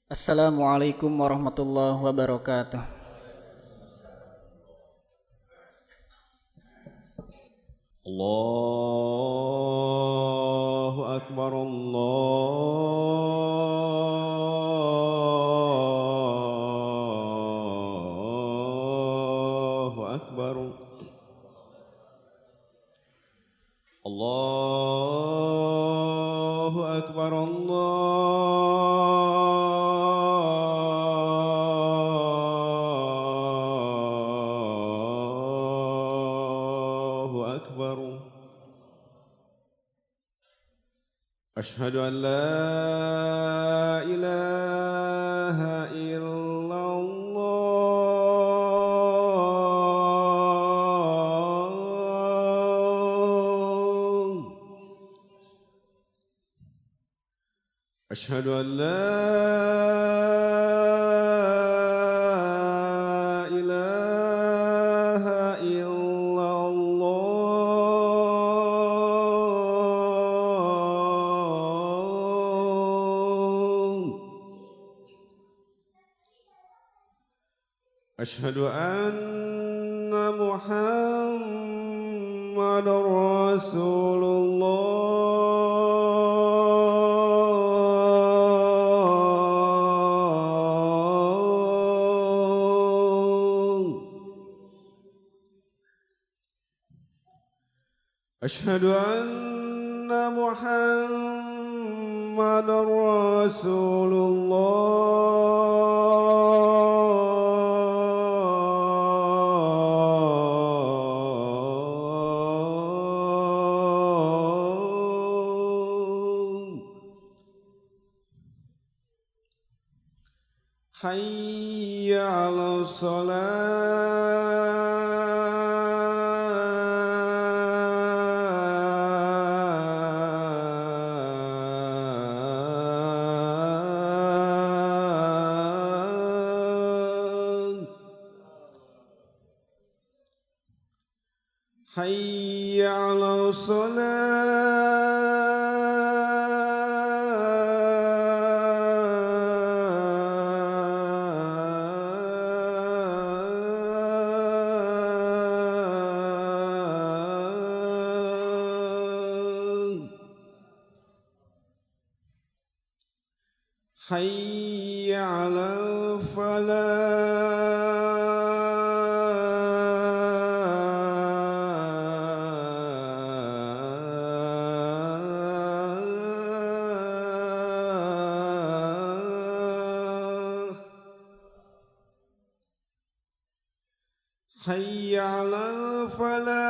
Assalamualaikum warahmatullahi wabarakatuh. الله أكبر الله أكبر الله أكبر الله أكبر. أشهد أن لا إله إلا الله. أشهد أن لا إله إلا الله. أشهد أن محمد رسول الله. أشهد أن محمد رسول الله. حي على الصلاة. حي على الصلاة. حي على الفلاح. حي على الفلاح.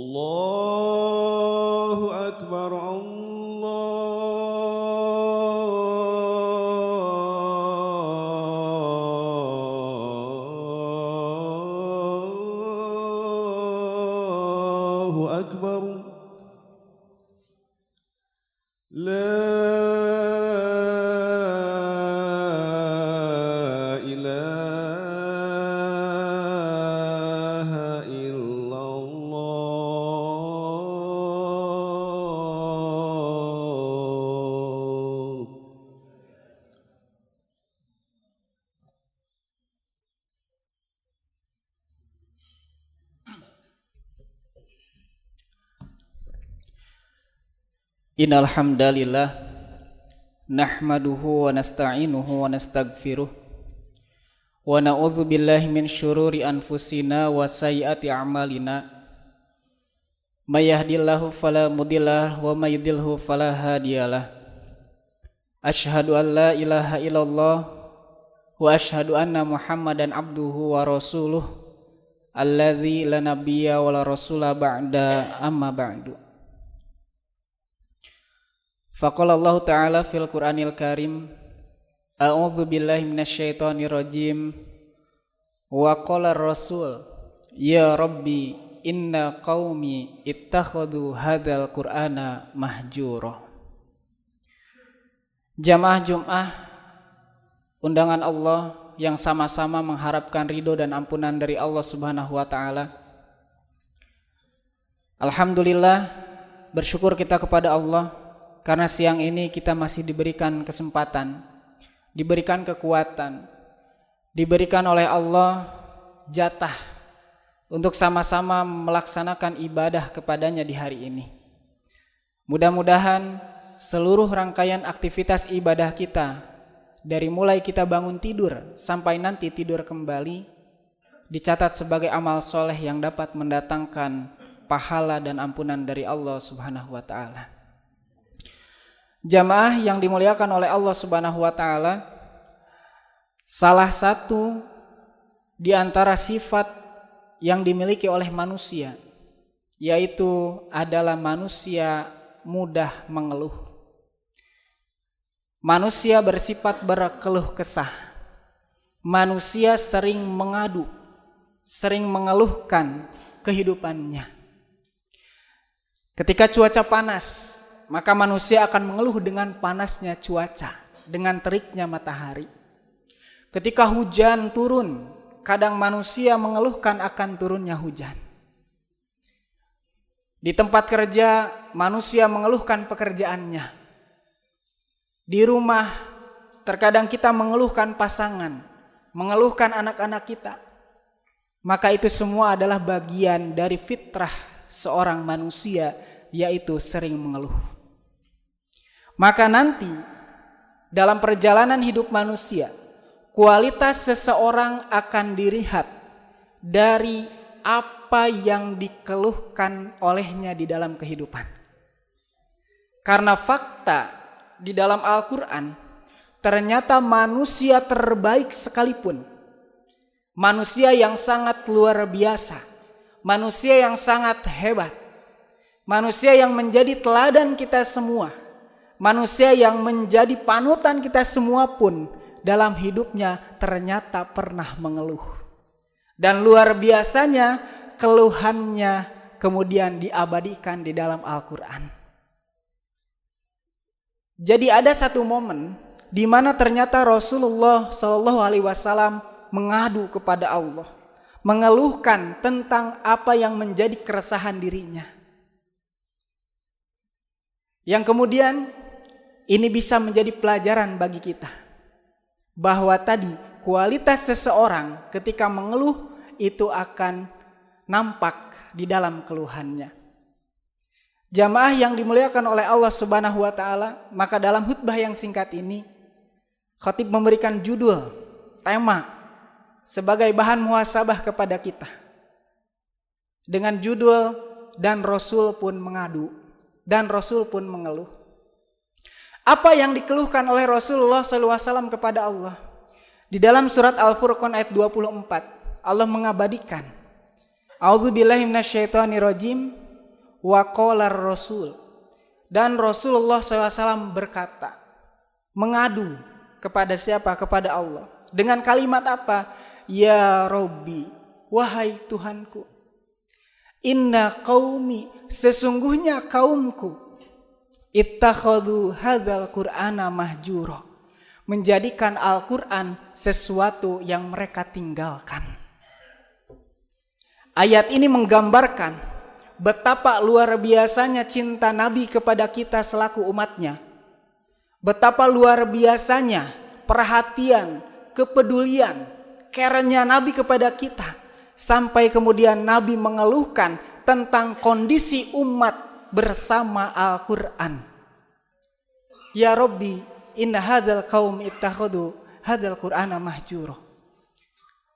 الله أكبر الله أكبر. لا إله إلا الله. Innal hamdalillah nahmaduhu wa nasta'inuhu wa nastaghfiruh wa na'udzu billahi min syururi anfusina wa sayyiati a'malina. May yahdihillahu fala mudhillalah wa may yudhlilhu fala hadiyalah. Asyhadu an la ilaha illallah wa asyhadu anna Muhammadan abduhu wa rasuluh allazi la nabiyya wa la rasula ba'da amma ba'du. Faqala Allah Ta'ala fil Qur'anil Karim, a'udzu billahi minasyaitonir rajim. Wa qala ar-rasul, ya rabbi inna qaumi ittakhadhu hadzal qur'ana mahjura. Jamaah Jum'ah, undangan Allah yang sama-sama mengharapkan ridho dan ampunan dari Allah Subhanahu wa taala. Alhamdulillah, bersyukur kita kepada Allah karena siang ini kita masih diberikan kesempatan, diberikan kekuatan, diberikan oleh Allah jatah untuk sama-sama melaksanakan ibadah kepadanya di hari ini. Mudah-mudahan seluruh rangkaian aktivitas ibadah kita, dari mulai kita bangun tidur sampai nanti tidur kembali, dicatat sebagai amal soleh yang dapat mendatangkan pahala dan ampunan dari Allah Subhanahu wa taala. Jamaah yang dimuliakan oleh Allah Subhanahu wa taala, salah satu di antara sifat yang dimiliki oleh manusia yaitu adalah manusia mudah mengeluh. Manusia bersifat berkeluh kesah. Manusia sering mengadu, sering mengeluhkan kehidupannya. Ketika cuaca panas, maka manusia akan mengeluh dengan panasnya cuaca, dengan teriknya matahari. Ketika hujan turun, kadang manusia mengeluhkan akan turunnya hujan. Di tempat kerja, manusia mengeluhkan pekerjaannya. Di rumah, terkadang kita mengeluhkan pasangan, mengeluhkan anak-anak kita. Maka itu semua adalah bagian dari fitrah seorang manusia, yaitu sering mengeluh. Maka nanti dalam perjalanan hidup manusia, kualitas seseorang akan dilihat dari apa yang dikeluhkan olehnya di dalam kehidupan. Karena fakta di dalam Al-Quran, ternyata manusia terbaik sekalipun, manusia yang sangat luar biasa, manusia yang sangat hebat, manusia yang menjadi teladan kita semua, manusia yang menjadi panutan kita semua pun dalam hidupnya ternyata pernah mengeluh. Dan luar biasanya keluhannya kemudian diabadikan di dalam Al-Quran. Jadi ada satu momen di mana ternyata Rasulullah SAW mengadu kepada Allah, mengeluhkan tentang apa yang menjadi keresahan dirinya. Yang kemudian ini bisa menjadi pelajaran bagi kita, bahwa tadi kualitas seseorang ketika mengeluh itu akan nampak di dalam keluhannya. Jamaah yang dimuliakan oleh Allah Subhanahu wa taala, maka dalam khutbah yang singkat ini khatib memberikan judul, tema sebagai bahan muhasabah kepada kita. Dengan judul dan Rasul pun mengadu, dan Rasul pun mengeluh. Apa yang dikeluhkan oleh Rasulullah SAW kepada Allah? Di dalam surat Al-Furqan ayat 24, Allah mengabadikan, A'udzubillahi minasyaitonirrajim, wa qala ar-rasul. Dan Rasulullah SAW berkata, mengadu kepada siapa? Kepada Allah. Dengan kalimat apa? Ya Rabbi, wahai Tuhanku, inna qaumi, sesungguhnya kaumku, ittakhadhu hadzal qur'ana mahjura, menjadikan Al-Quran sesuatu yang mereka tinggalkan. Ayat ini menggambarkan betapa luar biasanya cinta Nabi kepada kita selaku umatnya. Betapa luar biasanya perhatian, kepedulian, care-nya Nabi kepada kita. Sampai kemudian Nabi mengeluhkan tentang kondisi umat bersama Al-Quran. Ya Rabbi, inna hadzal qaum ittakhadhu hadzal qur'ana mahjura.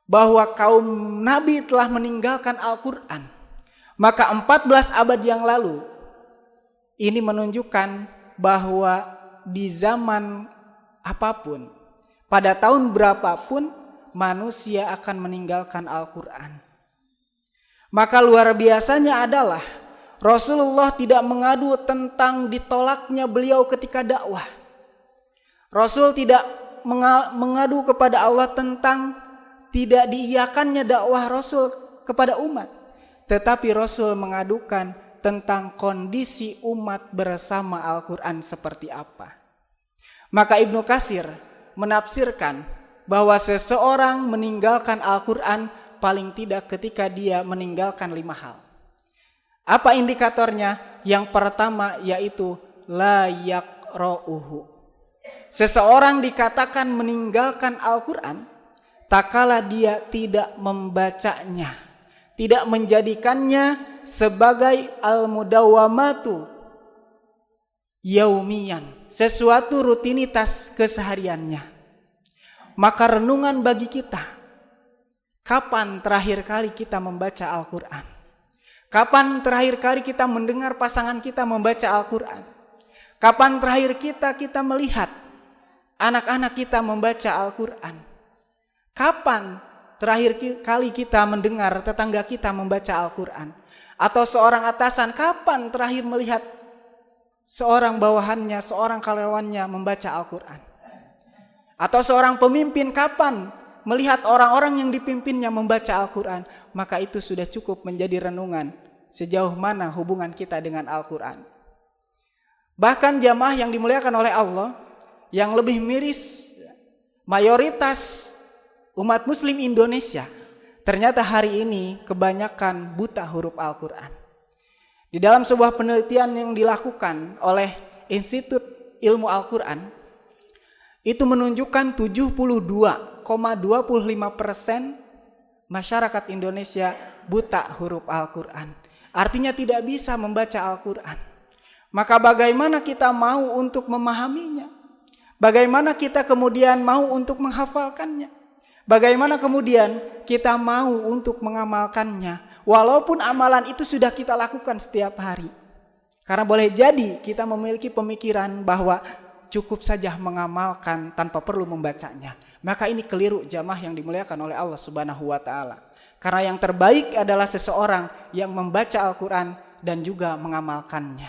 Bahwa kaum Nabi telah meninggalkan Al-Quran. Maka 14 abad yang lalu ini menunjukkan bahwa di zaman apapun, pada tahun berapapun, manusia akan meninggalkan Al-Quran. Maka luar biasanya adalah Rasulullah tidak mengadu tentang ditolaknya beliau ketika dakwah. Rasul tidak mengadu kepada Allah tentang tidak diiyakannya dakwah Rasul kepada umat. Tetapi Rasul mengadukan tentang kondisi umat bersama Al-Quran seperti apa. Maka Ibnu Katsir menafsirkan bahwa seseorang meninggalkan Al-Quran paling tidak ketika dia meninggalkan 5 hal. Apa indikatornya? Yang pertama yaitu la yaqra'uhu. Seseorang dikatakan meninggalkan Al-Quran tak kala dia tidak membacanya, tidak menjadikannya sebagai al-mudawwamatu yaumiyan, sesuatu rutinitas kesehariannya. Maka renungan bagi kita, kapan terakhir kali kita membaca Al-Quran? Kapan terakhir kali kita mendengar pasangan kita membaca Al-Quran? Kapan terakhir kita melihat anak-anak kita membaca Al-Quran? Kapan terakhir kali kita mendengar tetangga kita membaca Al-Quran? Atau seorang atasan, kapan terakhir melihat seorang bawahannya, seorang karyawannya membaca Al-Quran? Atau seorang pemimpin, kapan melihat orang-orang yang dipimpinnya membaca Al-Quran? Maka itu sudah cukup menjadi renungan sejauh mana hubungan kita dengan Al-Quran. Bahkan jamaah yang dimuliakan oleh Allah, yang lebih miris, mayoritas umat muslim Indonesia ternyata hari ini kebanyakan buta huruf Al-Quran. Di dalam sebuah penelitian yang dilakukan oleh Institut Ilmu Al-Quran, itu menunjukkan 72,25% masyarakat Indonesia buta huruf Al-Quran. Artinya tidak bisa membaca Al-Quran. Maka bagaimana kita mau untuk memahaminya? Bagaimana kita kemudian mau untuk menghafalkannya? Bagaimana kemudian kita mau untuk mengamalkannya? Walaupun amalan itu sudah kita lakukan setiap hari. Karena boleh jadi kita memiliki pemikiran bahwa cukup saja mengamalkan tanpa perlu membacanya. Maka ini keliru jamaah yang dimuliakan oleh Allah Subhanahu wa taala. Karena yang terbaik adalah seseorang yang membaca Al-Quran dan juga mengamalkannya.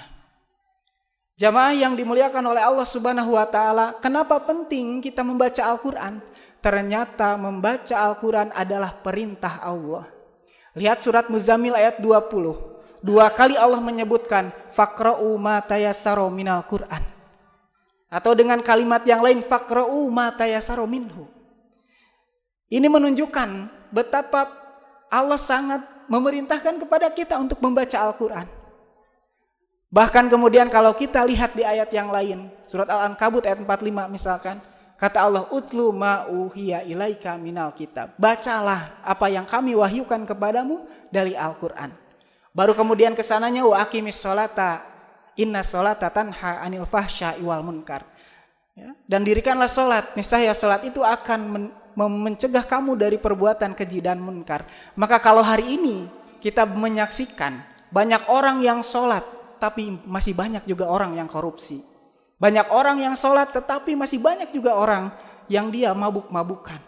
Jamaah yang dimuliakan oleh Allah Subhanahu wa taala, kenapa penting kita membaca Al-Quran? Ternyata membaca Al-Quran adalah perintah Allah. Lihat surat Muzammil ayat 20. 2 kali Allah menyebutkan faqra'u ma tayassara minal Qur'an. Atau dengan kalimat yang lain faqra'u ma tayassara minhu. Ini menunjukkan betapa Allah sangat memerintahkan kepada kita untuk membaca Al-Quran. Bahkan kemudian kalau kita lihat di ayat yang lain, surat Al-Ankabut ayat 45 misalkan, kata Allah, utlu ma'uhiya ilaika minal kitab. Bacalah apa yang kami wahyukan kepadamu dari Al-Quran. Baru kemudian kesananya wa aqimis sholata inna sholata tanha anil fahsya'i wal munkar. Ya, dan dirikanlah sholat, niscaya sholat itu akan mencegah kamu dari perbuatan keji dan munkar. Maka kalau hari ini kita menyaksikan banyak orang yang sholat, tapi masih banyak juga orang yang korupsi. Banyak orang yang sholat, tetapi masih banyak juga orang yang dia mabuk-mabukan.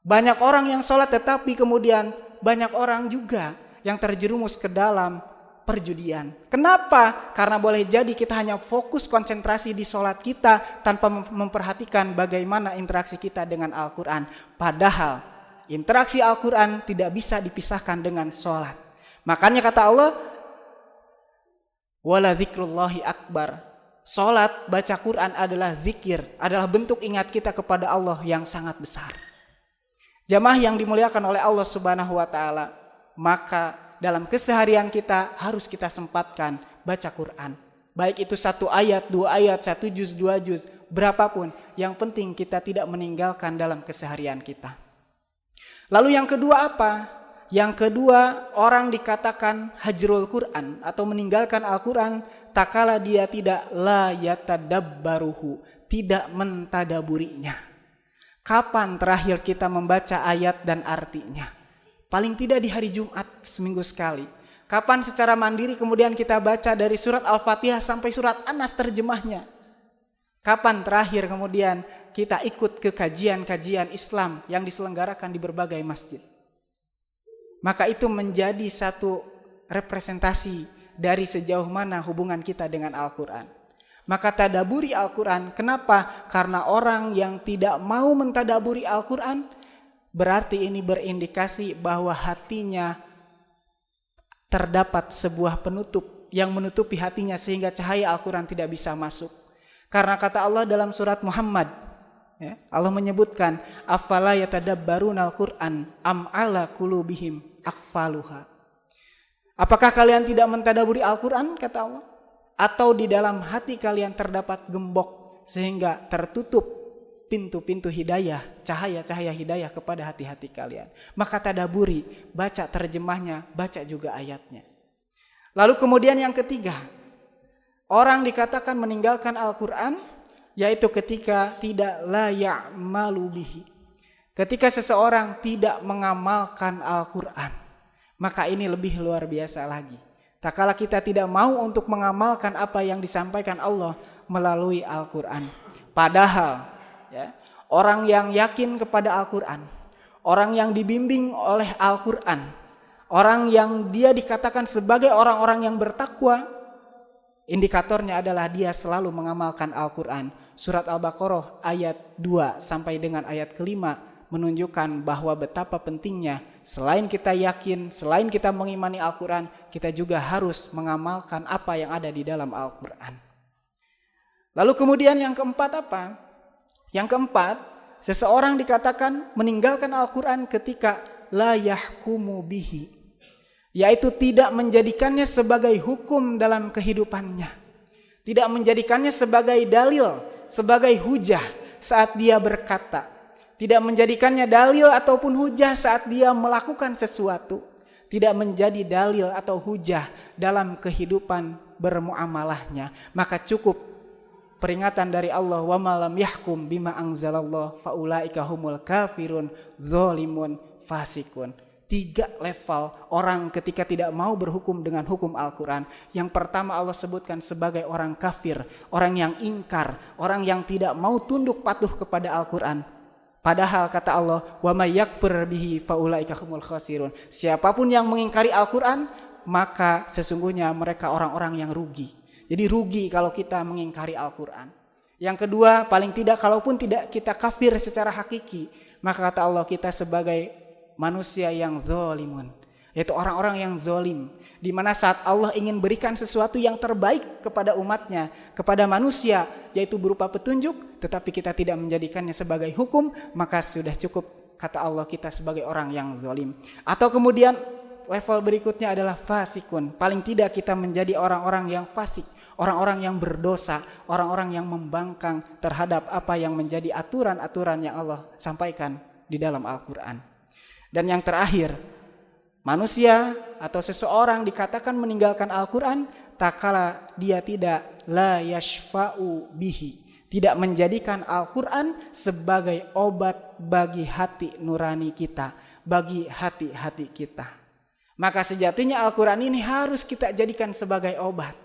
Banyak orang yang sholat, tetapi kemudian banyak orang juga yang terjerumus ke dalam perjudian. Kenapa? Karena boleh jadi kita hanya fokus konsentrasi di sholat kita tanpa memperhatikan bagaimana interaksi kita dengan Al-Quran. Padahal interaksi Al-Quran tidak bisa dipisahkan dengan sholat. Makanya kata Allah, wala dzikrullahi akbar. Sholat, baca Quran adalah zikir, adalah bentuk ingat kita kepada Allah yang sangat besar. Jamaah yang dimuliakan oleh Allah Subhanahu wa taala, maka dalam keseharian kita harus kita sempatkan baca Quran. Baik itu 1 ayat, 2 ayat, 1 juz, 2 juz, berapapun. Yang penting kita tidak meninggalkan dalam keseharian kita. Lalu yang kedua apa? Yang kedua, orang dikatakan hajrul Quran atau meninggalkan Al-Quran tak kala dia tidak la yatadabbaruhu, tidak mentadaburinya. Kapan terakhir kita membaca ayat dan artinya? Paling tidak di hari Jumat seminggu sekali. Kapan secara mandiri kemudian kita baca dari surat Al-Fatihah sampai surat An-Nas terjemahnya? Kapan terakhir kemudian kita ikut ke kajian-kajian Islam yang diselenggarakan di berbagai masjid? Maka itu menjadi satu representasi dari sejauh mana hubungan kita dengan Al-Quran. Maka tadaburi Al-Quran, kenapa? Karena orang yang tidak mau mentadaburi Al-Quran, berarti ini berindikasi bahwa hatinya terdapat sebuah penutup yang menutupi hatinya sehingga cahaya Al-Quran tidak bisa masuk. Karena kata Allah dalam surat Muhammad, ya, Allah menyebutkan afala yatadabbarunal Qur'an am ala qulubihim aqfaluha. Apakah kalian tidak mentadaburi Al-Qur'an, kata Allah, atau di dalam hati kalian terdapat gembok sehingga tertutup pintu-pintu hidayah, cahaya-cahaya hidayah kepada hati-hati kalian. Maka tadaburi, baca terjemahnya, baca juga ayatnya. Lalu kemudian yang ketiga, orang dikatakan meninggalkan Al-Quran, yaitu ketika tidak la ya'malu bihi. Ketika seseorang tidak mengamalkan Al-Quran, maka ini lebih luar biasa lagi. Tak kala kita tidak mau untuk mengamalkan apa yang disampaikan Allah melalui Al-Quran. Padahal ya, orang yang yakin kepada Al-Quran, orang yang dibimbing oleh Al-Quran, orang yang dia dikatakan sebagai orang-orang yang bertakwa, indikatornya adalah dia selalu mengamalkan Al-Quran. Surat Al-Baqarah ayat 2 sampai dengan ayat kelima menunjukkan bahwa betapa pentingnya selain kita yakin, selain kita mengimani Al-Quran, kita juga harus mengamalkan apa yang ada di dalam Al-Quran. Lalu kemudian yang keempat apa? Yang keempat, seseorang dikatakan meninggalkan Al-Quran ketika la yahkumu bihi, yaitu tidak menjadikannya sebagai hukum dalam kehidupannya, tidak menjadikannya sebagai dalil, sebagai hujah saat dia berkata, tidak menjadikannya dalil ataupun hujah saat dia melakukan sesuatu, tidak menjadi dalil atau hujah dalam kehidupan bermuamalahnya. Maka cukup peringatan dari Allah, wa malam yahkum bima anzalallah faulaika humul kafirun zalimun fasikun. 3 level orang ketika tidak mau berhukum dengan hukum Al-Quran. Yang pertama Allah sebutkan sebagai orang kafir, orang yang ingkar, orang yang tidak mau tunduk patuh kepada Al-Quran. Padahal kata Allah, wa may yakfur bihi faulaika humul khasirun. Siapapun yang mengingkari Al-Quran, maka sesungguhnya mereka orang-orang yang rugi. Jadi rugi kalau kita mengingkari Al-Quran. Yang kedua, paling tidak kalaupun tidak kita kafir secara hakiki, maka kata Allah kita sebagai manusia yang zalimun, yaitu orang-orang yang zalim, di mana saat Allah ingin berikan sesuatu yang terbaik kepada umatnya, kepada manusia, yaitu berupa petunjuk, tetapi kita tidak menjadikannya sebagai hukum, maka sudah cukup kata Allah kita sebagai orang yang zalim. Atau kemudian level berikutnya adalah fasikun, paling tidak kita menjadi orang-orang yang fasik, orang-orang yang berdosa, orang-orang yang membangkang terhadap apa yang menjadi aturan-aturan yang Allah sampaikan di dalam Al-Quran. Dan yang terakhir, manusia atau seseorang dikatakan meninggalkan Al-Quran tak kala dia tidak la yashfa'u bihi, tidak menjadikan Al-Quran sebagai obat bagi hati nurani kita, bagi hati-hati kita. Maka sejatinya Al-Quran ini harus kita jadikan sebagai obat.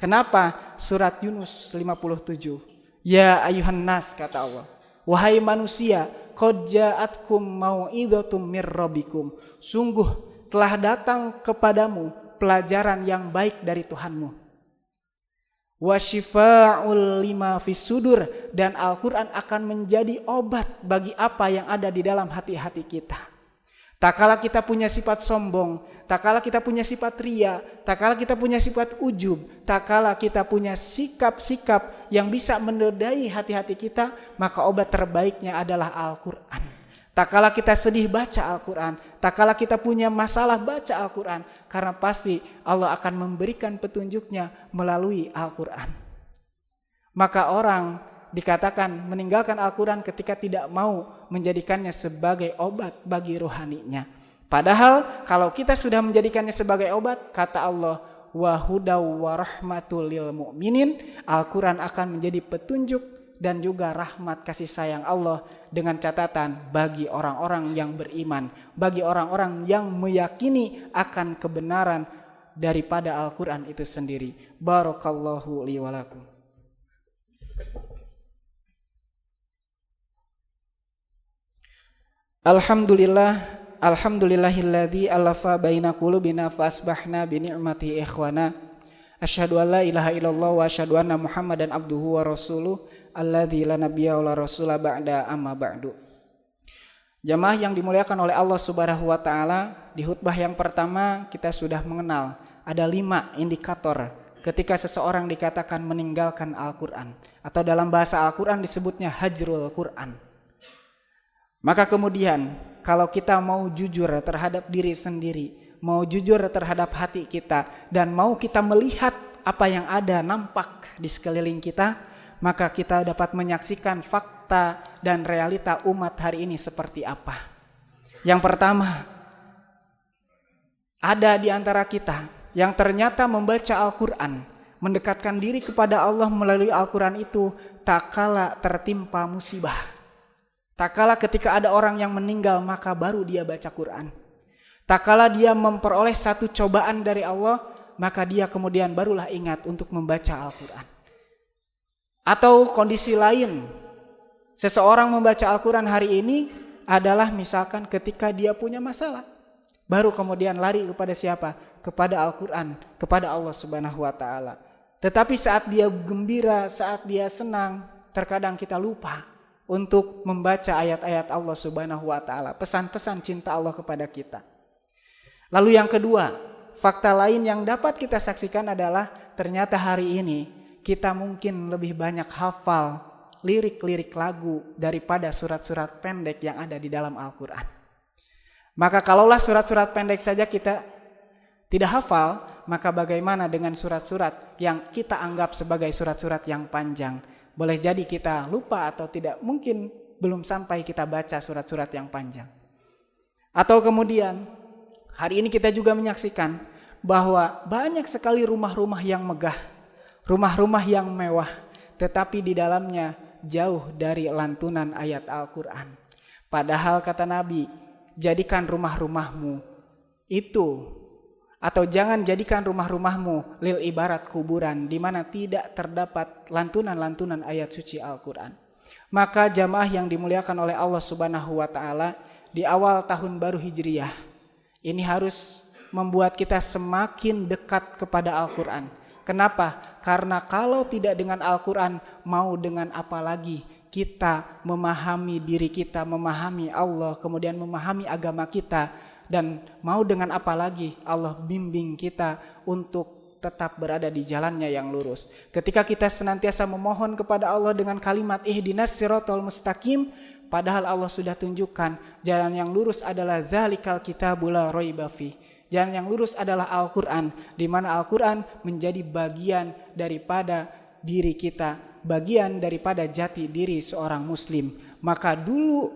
Kenapa? Surat Yunus 57. Ya ayuhan nas, kata Allah, wahai manusia, qad ja'atkum mau'izatum mir rabbikum, sungguh telah datang kepadamu pelajaran yang baik dari Tuhanmu. Wa syifa'ul lima fis sudur, dan Al-Qur'an akan menjadi obat bagi apa yang ada di dalam hati-hati kita. Tak kala kita punya sifat sombong, tak kala kita punya sifat ria, tak kala kita punya sifat ujub, tak kala kita punya sikap-sikap yang bisa menodai hati-hati kita, maka obat terbaiknya adalah Al-Quran. Tak kala kita sedih, baca Al-Quran. Tak kala kita punya masalah, baca Al-Quran. Karena pasti Allah akan memberikan petunjuknya melalui Al-Quran. Maka orang dikatakan meninggalkan Al-Quran ketika tidak mau menjadikannya sebagai obat bagi rohaninya. Padahal kalau kita sudah menjadikannya sebagai obat, kata Allah, wa hudaw wa rahmatul lil mu'minin, Al-Quran akan menjadi petunjuk dan juga rahmat kasih sayang Allah, dengan catatan bagi orang-orang yang beriman, bagi orang-orang yang meyakini akan kebenaran daripada Al-Quran itu sendiri. Barakallahu li wa lakum. Alhamdulillahilladzi alafa baina qulubina fa asbahna bi ni'mati ikhwana. Asyhadu an la ilaha illallah wa asyhadu anna Muhammadan abduhu wa rasuluh alladzi la nabiyya wa la rasula ba'da amma ba'du. Jamaah yang dimuliakan oleh Allah Subhanahu wa taala, di khutbah yang pertama kita sudah mengenal ada 5 indikator ketika seseorang dikatakan meninggalkan Al-Quran, atau dalam bahasa Al-Quran disebutnya hajrul Quran. Maka kemudian kalau kita mau jujur terhadap diri sendiri, mau jujur terhadap hati kita, dan mau kita melihat apa yang ada nampak di sekeliling kita, maka kita dapat menyaksikan fakta dan realita umat hari ini seperti apa. Yang pertama, ada di antara kita yang ternyata membaca Al-Quran, mendekatkan diri kepada Allah melalui Al-Quran itu, tak kala tertimpa musibah, tak kala ketika ada orang yang meninggal maka baru dia baca Quran, tak kala dia memperoleh satu cobaan dari Allah maka dia kemudian barulah ingat untuk membaca Al-Quran. Atau kondisi lain, seseorang membaca Al-Quran hari ini adalah misalkan ketika dia punya masalah, baru kemudian lari kepada siapa? Kepada Al-Quran, kepada Allah Subhanahu wa Ta'ala. Tetapi saat dia gembira, saat dia senang, terkadang kita lupa untuk membaca ayat-ayat Allah Subhanahu wa Ta'ala, pesan-pesan cinta Allah kepada kita. Lalu yang kedua, fakta lain yang dapat kita saksikan adalah ternyata hari ini kita mungkin lebih banyak hafal lirik-lirik lagu daripada surat-surat pendek yang ada di dalam Al-Quran. Maka kalaulah surat-surat pendek saja kita tidak hafal, maka bagaimana dengan surat-surat yang kita anggap sebagai surat-surat yang panjang? Boleh jadi kita lupa atau tidak, mungkin belum sampai kita baca surat-surat yang panjang. Atau kemudian hari ini kita juga menyaksikan bahwa banyak sekali rumah-rumah yang megah, rumah-rumah yang mewah, tetapi di dalamnya jauh dari lantunan ayat Al-Quran. Padahal kata Nabi, jadikan rumah-rumahmu itu, atau jangan jadikan rumah-rumahmu lil ibarat kuburan, di mana tidak terdapat lantunan-lantunan ayat suci Al-Quran. Maka jamaah yang dimuliakan oleh Allah Subhanahu wa Ta'ala, di awal tahun baru Hijriyah ini harus membuat kita semakin dekat kepada Al-Quran. Kenapa? Karena kalau tidak dengan Al-Quran, mau dengan apa lagi kita memahami diri kita, memahami Allah, kemudian memahami agama kita, dan mau dengan apa lagi Allah bimbing kita untuk tetap berada di jalannya yang lurus. Ketika kita senantiasa memohon kepada Allah dengan kalimat ihdinas siratal mustaqim, padahal Allah sudah tunjukkan jalan yang lurus adalah zalikal kitabul la raiba fi. Jalan yang lurus adalah Al-Quran, di mana Al-Quran menjadi bagian daripada diri kita, bagian daripada jati diri seorang muslim. Maka dulu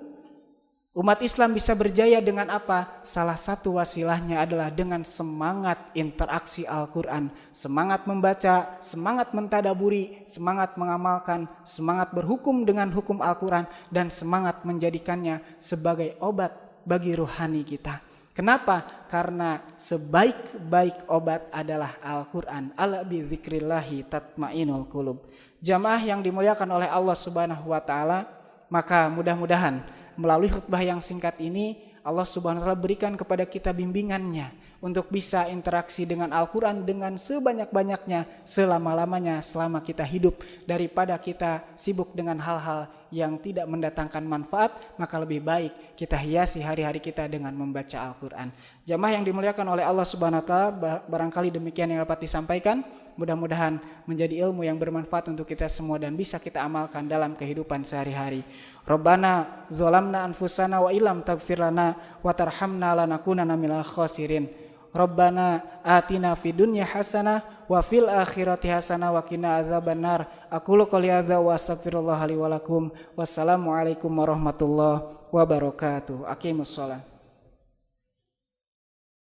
umat Islam bisa berjaya dengan apa? Salah satu wasilahnya adalah dengan semangat interaksi Al-Quran, semangat membaca, semangat mentadaburi, semangat mengamalkan, semangat berhukum dengan hukum Al-Quran, dan semangat menjadikannya sebagai obat bagi ruhani kita. Kenapa? Karena sebaik-baik obat adalah Al-Quran. Ala bi dzikrillahi tatmainul qulub. Jamaah yang dimuliakan oleh Allah Subhanahu wa Ta'ala, maka mudah-mudahan melalui khutbah yang singkat ini Allah Subhanahu wa Ta'ala berikan kepada kita bimbingannya untuk bisa interaksi dengan Al-Quran dengan sebanyak-banyaknya, selama-lamanya selama kita hidup, daripada kita sibuk dengan hal-hal yang tidak mendatangkan manfaat. Maka lebih baik kita hiasi hari-hari kita dengan membaca Al-Quran. Jamaah yang dimuliakan oleh Allah Subhanahu wa Ta'ala, barangkali demikian yang dapat disampaikan. Mudah-mudahan menjadi ilmu yang bermanfaat untuk kita semua dan bisa kita amalkan dalam kehidupan sehari-hari. Rabbana zalamna anfusana wa illam taghfir lana wa tarhamna lanakunanna minal khasirin. Rabbana atina fid dunya hasanah wa fil akhirati hasanah wa qina adzabannar. Aqulu qouli hadza wa astaghfirullah li wa lakum. Wassalamu alaikum warahmatullahi wabarakatuh. Aqimus shalah.